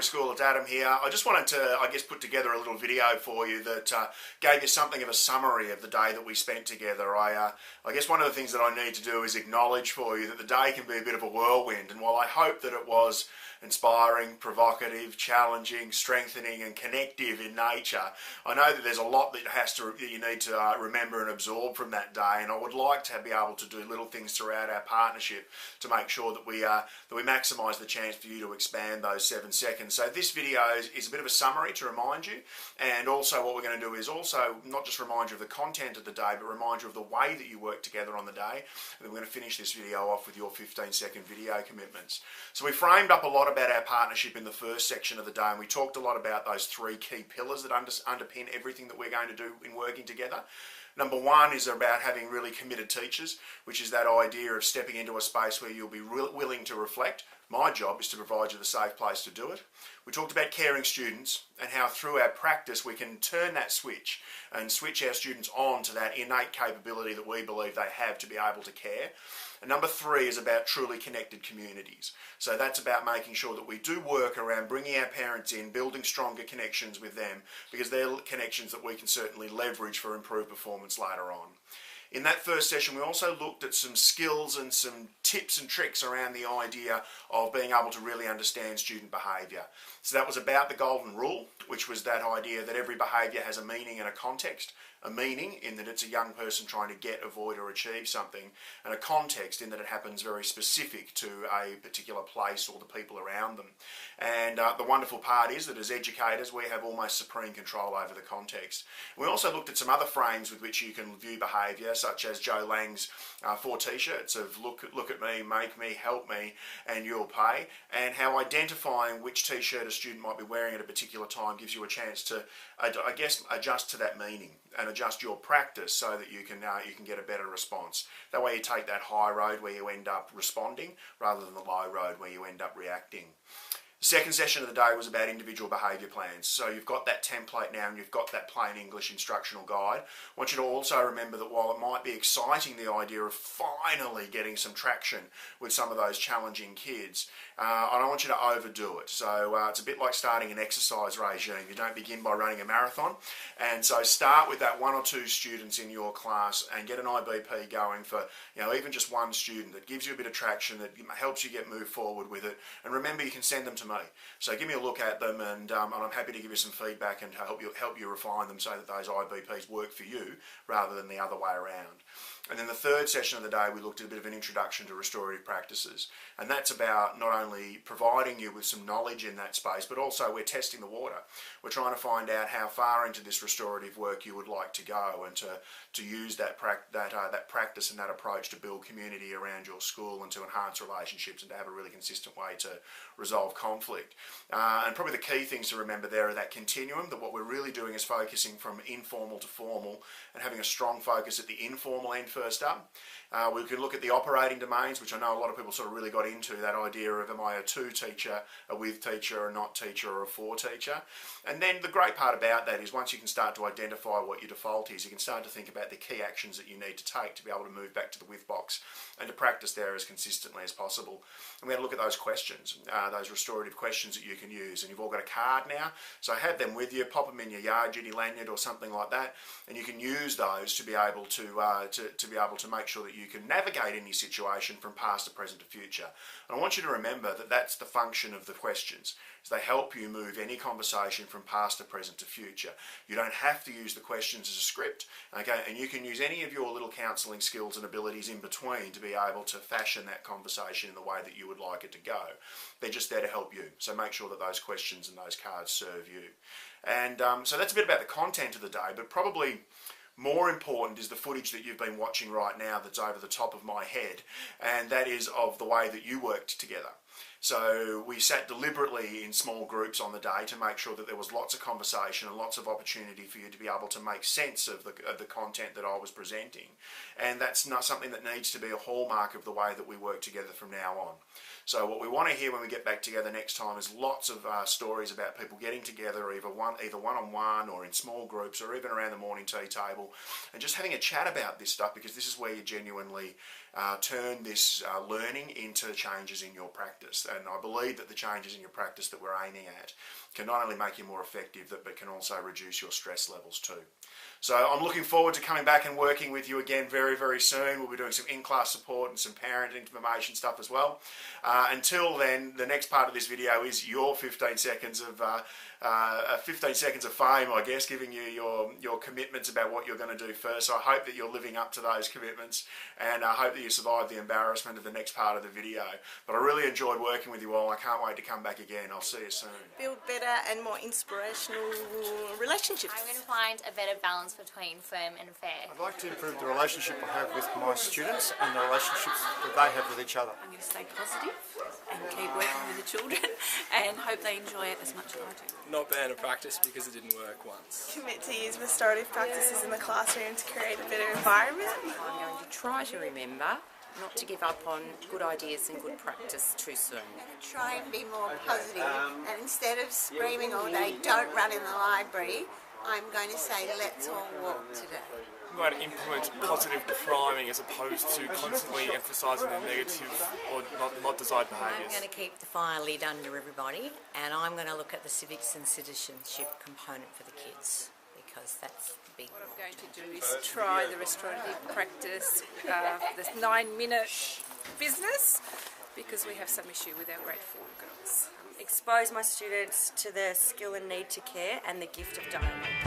School, it's Adam here. I just wanted to, put together a little video for you that gave you something of a summary of the day that we spent together. I guess one of the things that I need to do is acknowledge for you that the day can be a bit of a whirlwind, and while I hope that it was inspiring, provocative, challenging, strengthening and connective in nature, I know that there's a lot that you need to remember and absorb from that day, and I would like to be able to do little things throughout our partnership to make sure that we maximise the chance for you to expand those 7 seconds. So this video is a bit of a summary to remind you, and also what we're going to do is also not just remind you of the content of the day, but remind you of the way that you work together on the day. And then we're going to finish this video off with your 15-second video commitments. So we framed up a lot about our partnership in the first section of the day, and we talked a lot about those 3 key pillars that underpin everything that we're going to do in working together. Number 1 is about having really committed teachers, which is that idea of stepping into a space where you'll be willing to reflect. My job is to provide you the safe place to do it. We talked about caring students and how through our practice we can turn that switch and switch our students on to that innate capability that we believe they have to be able to care. And number 3 is about truly connected communities. So that's about making sure that we do work around bringing our parents in, building stronger connections with them, because they're connections that we can certainly leverage for improved performance later on. In that first session, we also looked at some skills and some tips and tricks around the idea of being able to really understand student behaviour. So that was about the golden rule, which was that idea that every behaviour has a meaning and a context. A meaning in that it's a young person trying to get, avoid or achieve something, and a context in that it happens very specific to a particular place or the people around them. And the wonderful part is that as educators we have almost supreme control over the context. We also looked at some other frames with which you can view behaviour, such as Joe Lang's 4 t-shirts of look at me, make me, help me and you'll pay, and how identifying which t-shirt a student might be wearing at a particular time gives you a chance to adjust to that meaning and adjust your practice so that you can get a better response. That way you take that high road where you end up responding rather than the low road where you end up reacting. The second session of the day was about individual behaviour plans. So you've got that template now and you've got that plain English instructional guide. I want you to also remember that while it might be exciting, the idea of finally getting some traction with some of those challenging kids, I don't want you to overdo it. So it's a bit like starting an exercise regime. You don't begin by running a marathon. And so start with that 1 or 2 students in your class and get an IBP going for even just 1 student that gives you a bit of traction, that helps you move forward with it. And remember, you can send them to me. So give me a look at them, and I'm happy to give you some feedback and help you refine them so that those IBPs work for you rather than the other way around. And then the third session of the day, we looked at a bit of an introduction to restorative practices. And that's about not only providing you with some knowledge in that space, but also we're testing the water. We're trying to find out how far into this restorative work you would like to go, and to use that practice and that approach to build community around your school and to enhance relationships and to have a really consistent way to resolve conflict. And probably the key things to remember there are that continuum, that what we're really doing is focusing from informal to formal and having a strong focus at the informal end first up. We can look at the operating domains, which I know a lot of people sort of really got into, that idea of am I a to teacher, a with teacher, a not teacher, or a for teacher. And then the great part about that is once you can start to identify what your default is, you can start to think about the key actions that you need to take to be able to move back to the with box and to practice there as consistently as possible. And we had to look at those questions, those restorative questions that you can use. And you've all got a card now, so have them with you, pop them in your yard duty lanyard or something like that, and you can use those to be able to make sure that you can navigate any situation from past to present to future. And I want you to remember that that's the function of the questions, is they help you move any conversation from past to present to future. You don't have to use the questions as a script, okay? And you can use any of your little counselling skills and abilities in between to be able to fashion that conversation in the way that you would like it to go. They're just there to help you, so make sure that those questions and those cards serve you. And so that's a bit about the content of the day, but probably more important is the footage that you've been watching right now that's over the top of my head, and that is of the way that you worked together. So we sat deliberately in small groups on the day to make sure that there was lots of conversation and lots of opportunity for you to be able to make sense of the content that I was presenting. And that's not something that needs to be a hallmark of the way that we work together from now on. So what we want to hear when we get back together next time is lots of stories about people getting together either one-on-one or in small groups or even around the morning tea table and just having a chat about this stuff, because this is where you genuinely turn this learning into changes in your practice. practice. And I believe that the changes in your practice that we're aiming at can not only make you more effective, but can also reduce your stress levels too. So I'm looking forward to coming back and working with you again very, very soon. We'll be doing some in-class support and some parent information stuff as well. Until then, the next part of this video is your 15 seconds of fame, I guess, giving you your commitments about what you're going to do first. So I hope that you're living up to those commitments, and I hope that you survive the embarrassment of the next part of the video. But I really enjoyed working with you all. I can't wait to come back again. I'll see you soon. Build better and more inspirational relationships. I'm going to find a better balance between firm and fair. I'd like to improve the relationship I have with my students and the relationships that they have with each other. I'm going to stay positive and keep working with the children and hope they enjoy it as much as I do. Not ban a practice because it didn't work once. Commit to use restorative practices in the classroom to create a better environment. I'm going to try to remember not to give up on good ideas and good practice too soon. I'm going to try and be more positive, and instead of screaming all day, don't run in the library, I'm going to say, let's all walk today. I'm going to implement positive priming as opposed to constantly emphasising the negative or not desired I'm behaviours. going to keep the fire lit under everybody, and I'm going to look at the civics and citizenship component for the kids, because that's the big What I'm going to do is try the restorative practice, the 9-minute business, because we have some issue with our grade 4 girls. Expose my students to the skill and need to care and the gift of donor.